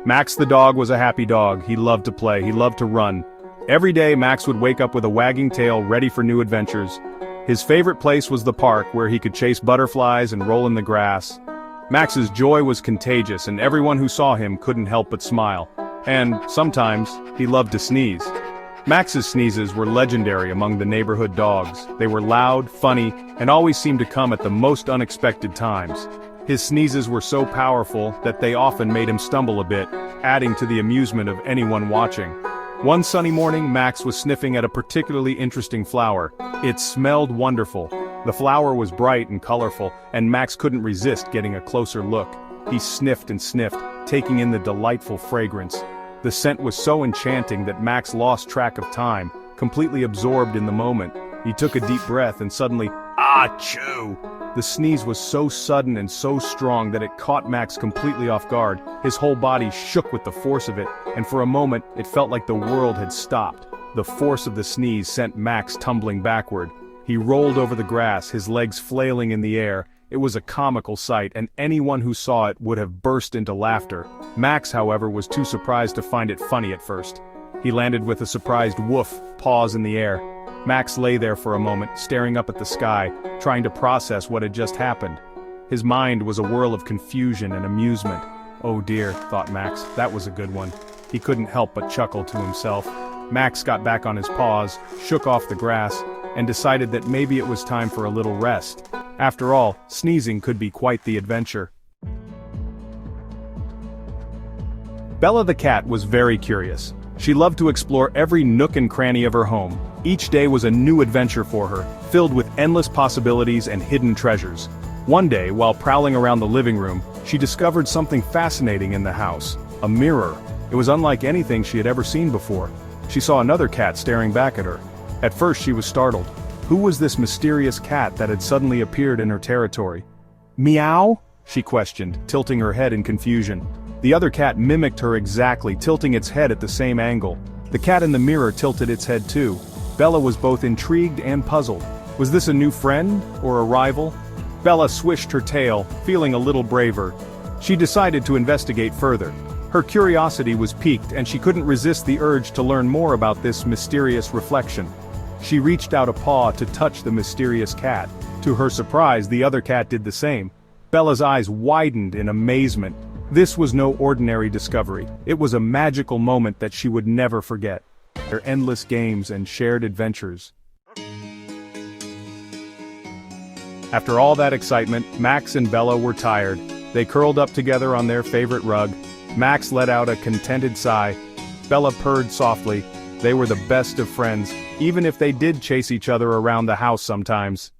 Max the dog was a happy dog. He loved to play, he loved to run. Every day Max would wake up with a wagging tail ready for new adventures. His favorite place was the park where he could chase butterflies and roll in the grass. Max's joy was contagious and everyone who saw him couldn't help but smile. And, sometimes, he loved to sneeze. Max's sneezes were legendary among the neighborhood dogs. They were loud, funny, and always seemed to come at the most unexpected times. His sneezes were so powerful that they often made him stumble a bit, adding to the amusement of anyone watching. One sunny morning, Max was sniffing at a particularly interesting flower. It smelled wonderful. The flower was bright and colorful, and Max couldn't resist getting a closer look. He sniffed and sniffed, taking in the delightful fragrance. The scent was so enchanting that Max lost track of time, completely absorbed in the moment. He took a deep breath and suddenly, achoo! The sneeze was so sudden and so strong that it caught Max completely off guard. His whole body shook with the force of it, and for a moment, it felt like the world had stopped. The force of the sneeze sent Max tumbling backward. He rolled over the grass, his legs flailing in the air. It was a comical sight, and anyone who saw it would have burst into laughter. Max, however, was too surprised to find it funny at first. He landed with a surprised woof, paws in the air. Max lay there for a moment, staring up at the sky, trying to process what had just happened. His mind was a whirl of confusion and amusement. Oh dear, thought Max, that was a good one. He couldn't help but chuckle to himself. Max got back on his paws, shook off the grass, and decided that maybe it was time for a little rest. After all, sneezing could be quite the adventure. Bella the cat was very curious. She loved to explore every nook and cranny of her home. Each day was a new adventure for her, filled with endless possibilities and hidden treasures. One day, while prowling around the living room, she discovered something fascinating in the house. A mirror. It was unlike anything she had ever seen before. She saw another cat staring back at her. At first she was startled. Who was this mysterious cat that had suddenly appeared in her territory? Meow? She questioned, tilting her head in confusion. The other cat mimicked her exactly, tilting its head at the same angle. The cat in the mirror tilted its head too. Bella was both intrigued and puzzled. Was this a new friend, or a rival? Bella swished her tail, feeling a little braver. She decided to investigate further. Her curiosity was piqued and she couldn't resist the urge to learn more about this mysterious reflection. She reached out a paw to touch the mysterious cat. To her surprise, the other cat did the same. Bella's eyes widened in amazement. This was no ordinary discovery. It was a magical moment that she would never forget. Their endless games and shared adventures. After all that excitement, Max and Bella were tired. They curled up together on their favorite rug. Max let out a contented sigh. Bella purred softly. They were the best of friends, even if they did chase each other around the house sometimes.